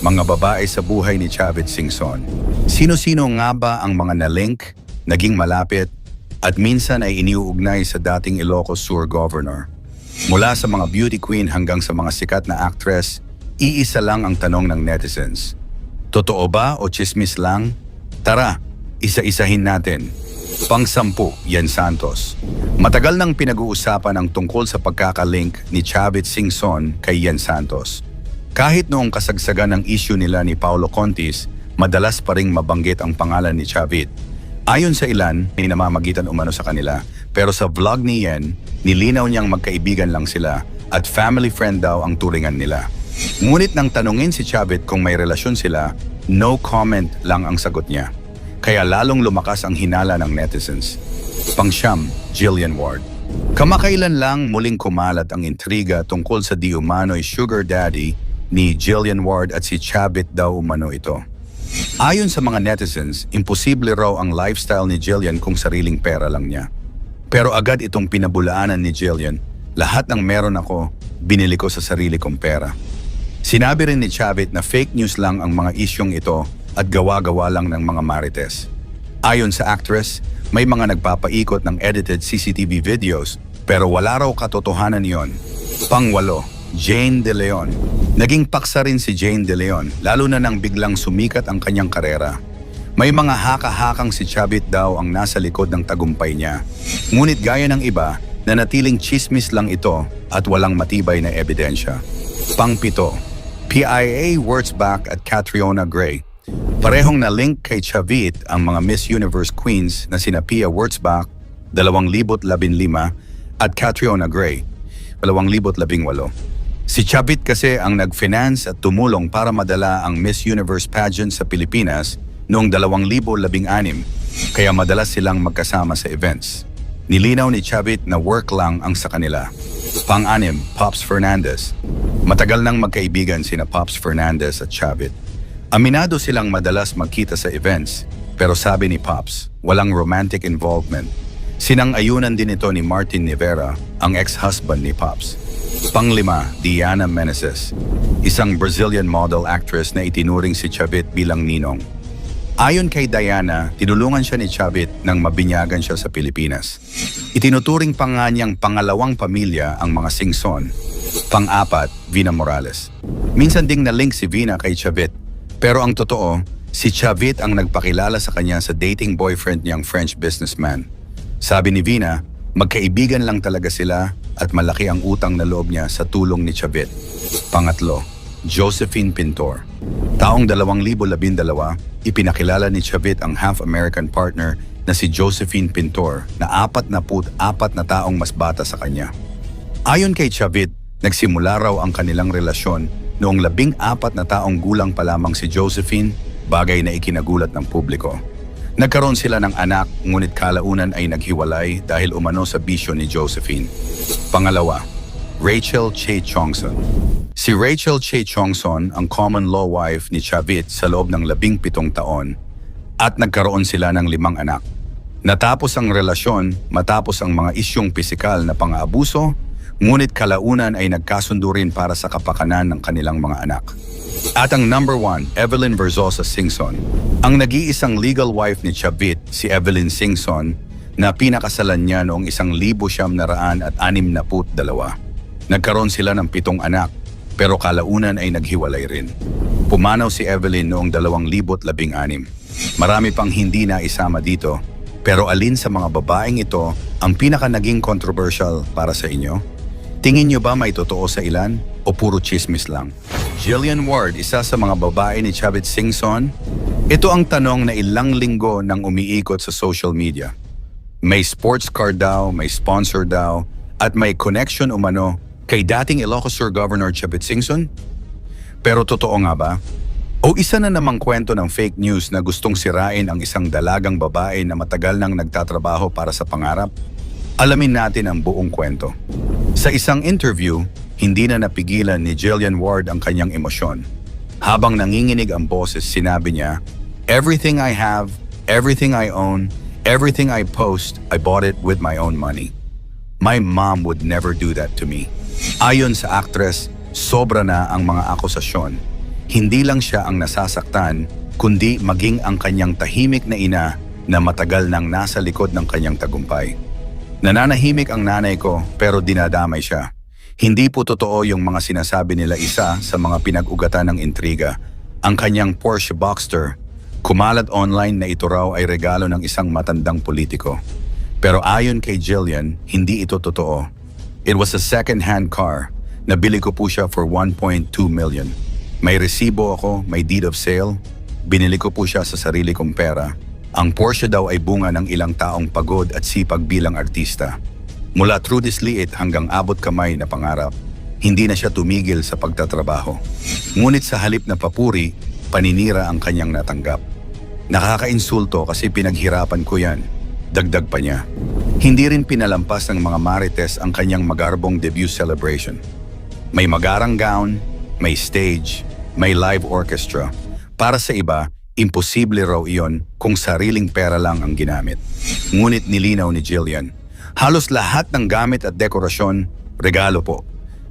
mga babae sa buhay ni Chavit Singson. Sino-sino nga ba ang mga na-link, naging malapit, at minsan ay iniuugnay sa dating Ilocos Sur Governor? Mula sa mga beauty queen hanggang sa mga sikat na actress, iisa lang ang tanong ng netizens. Totoo ba o chismis lang? Tara, isa-isahin natin. Pang-sampu, Yen Santos. Matagal nang pinag-uusapan ang tungkol sa pagkakalink ni Chavit Singson kay Yen Santos. Kahit noong kasagsagan ng issue nila ni Paulo Contis, madalas pa ring mabanggit ang pangalan ni Chavit. Ayon sa ilan, ay namamagitan umano sa kanila. Pero sa vlog ni Yen, nilinaw niyang magkaibigan lang sila at family friend daw ang turingan nila. Ngunit nang tanungin si Chavit kung may relasyon sila, no comment lang ang sagot niya. Kaya lalong lumakas ang hinala ng netizens. Pang-siyam, Jillian Ward. Kamakailan lang muling kumalat ang intriga tungkol sa di umano'y sugar daddy ni Jillian Ward at si Chavit daw umano ito. Ayon sa mga netizens, imposible raw ang lifestyle ni Jillian kung sariling pera lang niya. Pero agad itong pinabulaanan ni Jillian, lahat ng meron ako, binili ko sa sarili kong pera. Sinabi rin ni Chavit na fake news lang ang mga isyong ito at gawa-gawa lang ng mga marites. Ayon sa actress, may mga nagpapaikot ng edited CCTV videos pero wala raw katotohanan yon. Pang-walo, Jane De Leon. Naging paksa rin si Jane De Leon lalo na nang biglang sumikat ang kanyang karera. May mga haka-hakang si Chavit daw ang nasa likod ng tagumpay niya. Ngunit gaya ng iba, nanatiling chismis lang ito at walang matibay na ebidensya. Pang-pito, PIA Wurtzbach at Catriona Gray. Parehong na-link kay Chavit ang mga Miss Universe Queens na sina Pia Wurtzbach, 2015, at Catriona Gray, 2018. Si Chavit kasi ang nag-finance at tumulong para madala ang Miss Universe pageant sa Pilipinas noong 2016, kaya madalas silang magkasama sa events. Nilinaw ni Chavit na work lang ang sa kanila. Pang-anim, Pops Fernandez. Matagal nang magkaibigan sina Pops Fernandez at Chavit. Aminado silang madalas magkita sa events, pero sabi ni Pops, walang romantic involvement. Sinang-ayunan din ito ni Martin Rivera, ang ex-husband ni Pops. Pang-lima, Diana Meneses, isang Brazilian model actress na itinuring si Chavit bilang ninong. Ayon kay Diana, tinulungan siya ni Chavit nang mabinyagan siya sa Pilipinas. Itinuturing pa nga niyang pangalawang pamilya ang mga Singson. Pang-apat, Vina Morales. Minsan ding na-link si Vina kay Chavit, pero ang totoo, si Chavit ang nagpakilala sa kanya sa dating boyfriend niyang French businessman. Sabi ni Vina, magkaibigan lang talaga sila at malaki ang utang na loob niya sa tulong ni Chavit. Pangatlo, Josephine Pintor. Taong 2012, ipinakilala ni Chavit ang half-American partner na si Josephine Pintor na 44 na taong mas bata sa kanya. Ayon kay Chavit, nagsimula raw ang kanilang relasyon noong 14 na taong gulang pa lamang si Josephine, bagay na ikinagulat ng publiko. Nagkaroon sila ng anak, ngunit kalaunan ay naghiwalay dahil umano sa bisyo ni Josephine. Pangalawa, Rachel Che Chongson. Si Rachel Che Chongson ang common law wife ni Chavit sa loob ng 17 taon at nagkaroon sila ng 5 anak. Natapos ang relasyon matapos ang mga isyong pisikal na pang-aabuso, ngunit kalaunan ay nagkasundo rin para sa kapakanan ng kanilang mga anak. At ang number 1, Evelyn Verzosa Singson. Ang nag-iisang legal wife ni Chavit, si Evelyn Singson, na pinakasalan niya noong 1962. Nagkaroon sila ng 7 anak, pero kalaunan ay naghiwalay rin. Pumanaw si Evelyn noong 2016. Marami pang hindi na isama dito, pero alin sa mga babaeng ito ang pinaka naging controversial para sa inyo? Tingin niyo ba may totoo sa ilan o puro chismis lang? Jillian Ward, isa sa mga babae ni Chavit Singson? Ito ang tanong na ilang linggo nang umiikot sa social media. May sports car daw, may sponsor daw, at may connection umano kay dating Ilocos Sur Governor Chavit Singson? Pero totoo nga ba? O isa na namang kwento ng fake news na gustong sirain ang isang dalagang babae na matagal nang nagtatrabaho para sa pangarap? Alamin natin ang buong kwento. Sa isang interview, hindi na napigilan ni Jillian Ward ang kanyang emosyon. Habang nanginginig ang boses, sinabi niya, "Everything I have, everything I own, everything I post, I bought it with my own money. My mom would never do that to me." Ayon sa actress, sobra na ang mga akusasyon. hindi lang siya ang nasasaktan, kundi maging ang kanyang tahimik na ina na matagal nang nasa likod ng kanyang tagumpay. Nananahimik ang nanay ko pero dinadamay siya. Hindi po totoo yung mga sinasabi nila isa sa mga pinag-ugatan ng intriga. Ang kanyang Porsche Boxster, kumalat online na ito raw ay regalo ng isang matandang politiko. Pero ayon kay Jillian, hindi ito totoo. It was a second-hand car. Nabili ko po siya for 1.2 million. May resibo ako, may deed of sale. Binili ko po siya sa sarili kong pera. Ang Porsche daw ay bunga ng ilang taong pagod at sipag bilang artista. Mula through this liit hanggang abot kamay na pangarap, hindi na siya tumigil sa pagtatrabaho. Ngunit sa halip na papuri, paninira ang kanyang natanggap. Nakakainsulto kasi pinaghirapan ko yan. Dagdag pa niya. Hindi rin pinalampas ng mga marites ang kanyang magarbong debut celebration. May magarang gown, may stage, may live orchestra. Para sa iba, imposible raw iyon kung sariling pera lang ang ginamit. Ngunit nilinaw ni Jillian, halos lahat ng gamit at dekorasyon, regalo po.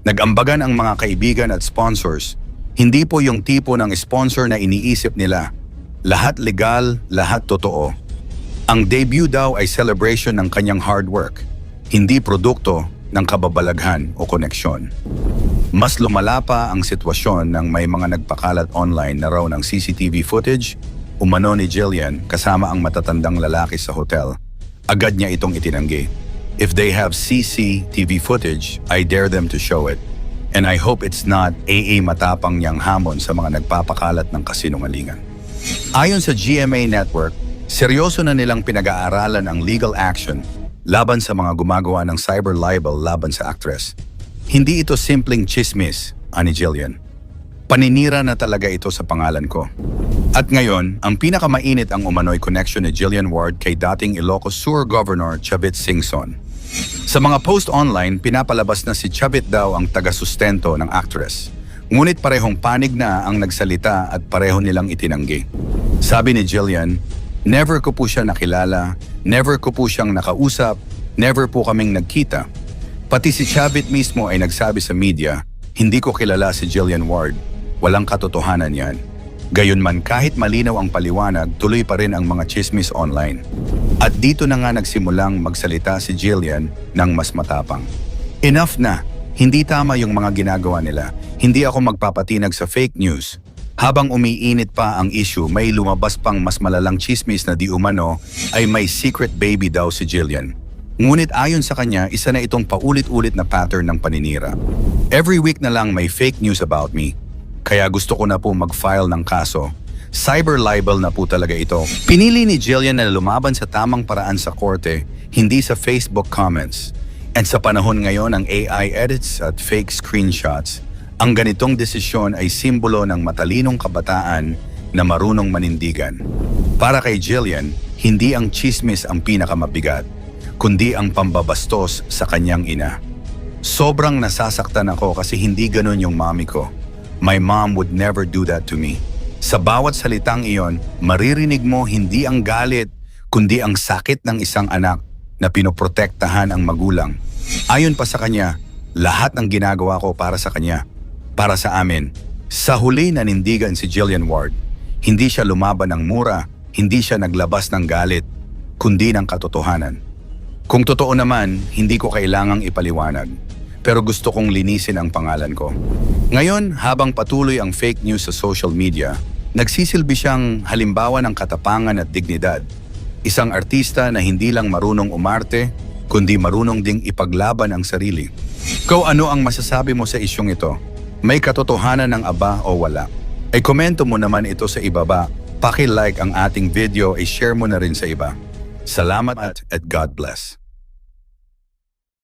Nag-ambagan ang mga kaibigan at sponsors. Hindi po yung tipo ng sponsor na iniisip nila. Lahat legal, lahat totoo. Ang debut daw ay celebration ng kanyang hard work, hindi produkto ng kababalaghan o koneksyon. Mas lumala pa ang sitwasyon nang may mga nagpakalat online na raw ng CCTV footage, umano ni Jillian kasama ang matatandang lalaki sa hotel. Agad niya itong itinanggi. If they have CCTV footage, I dare them to show it. And I hope it's not AA matapang niyang hamon sa mga nagpapakalat ng kasinungalingan. Ayon sa GMA Network, seryoso na nilang pinag-aaralan ang legal action laban sa mga gumagawa ng cyber libel laban sa actress. Hindi ito simpleng chismis, ani Jillian. Paninira na talaga ito sa pangalan ko. At ngayon, ang pinakamainit ang umano'y connection ni Jillian Ward kay dating Ilocos Sur Governor Chavit Singson. Sa mga post online, pinapalabas na si Chavit daw ang taga-sustento ng actress. Ngunit parehong panig na ang nagsalita at pareho nilang itinanggi. Sabi ni Jillian, never ko po siya nakilala, never ko po siyang nakausap, never po kaming nagkita. Pati si Chavit mismo ay nagsabi sa media, hindi ko kilala si Jillian Ward. Walang katotohanan yan. Gayunman kahit malinaw ang paliwanag, tuloy pa rin ang mga chismis online. At dito na nga nagsimulang magsalita si Jillian ng mas matapang. Enough na! Hindi tama yung mga ginagawa nila. Hindi ako magpapatinag sa fake news. Habang umiinit pa ang issue, may lumabas pang mas malalang chismis na di umano ay may secret baby daw si Jillian. Ngunit ayon sa kanya, isa na itong paulit-ulit na pattern ng paninira. Every week na lang may fake news about me. Kaya gusto ko na po mag-file ng kaso. Cyber libel na po talaga ito. Pinili ni Jillian na lumaban sa tamang paraan sa korte, hindi sa Facebook comments. At sa panahon ngayon ng AI edits at fake screenshots, ang ganitong desisyon ay simbolo ng matalinong kabataan na marunong manindigan. Para kay Jillian, hindi ang chismis ang pinakamabigat, kundi ang pambabastos sa kanyang ina. Sobrang nasasaktan ako kasi hindi ganun yung mami ko. My mom would never do that to me. Sa bawat salitang iyon, maririnig mo hindi ang galit, kundi ang sakit ng isang anak na pinoprotektahan ang magulang. Ayon pa sa kanya, lahat ng ginagawa ko para sa kanya, para sa amin. Sa huli nanindigan si Jillian Ward. Hindi siya lumaban ng mura, hindi siya naglabas ng galit, kundi ng katotohanan. Kung totoo naman, hindi ko kailangang ipaliwanag. Pero gusto kong linisin ang pangalan ko. Ngayon, habang patuloy ang fake news sa social media, nagsisilbi siyang halimbawa ng katapangan at dignidad. Isang artista na hindi lang marunong umarte, kundi marunong ding ipaglaban ang sarili. Ikaw ano ang masasabi mo sa isyong ito? May katotohanan ng aba o wala? Ay komento mo naman ito sa ibaba. Paki-like ang ating video, i-share mo na rin sa iba. Salamat at God bless.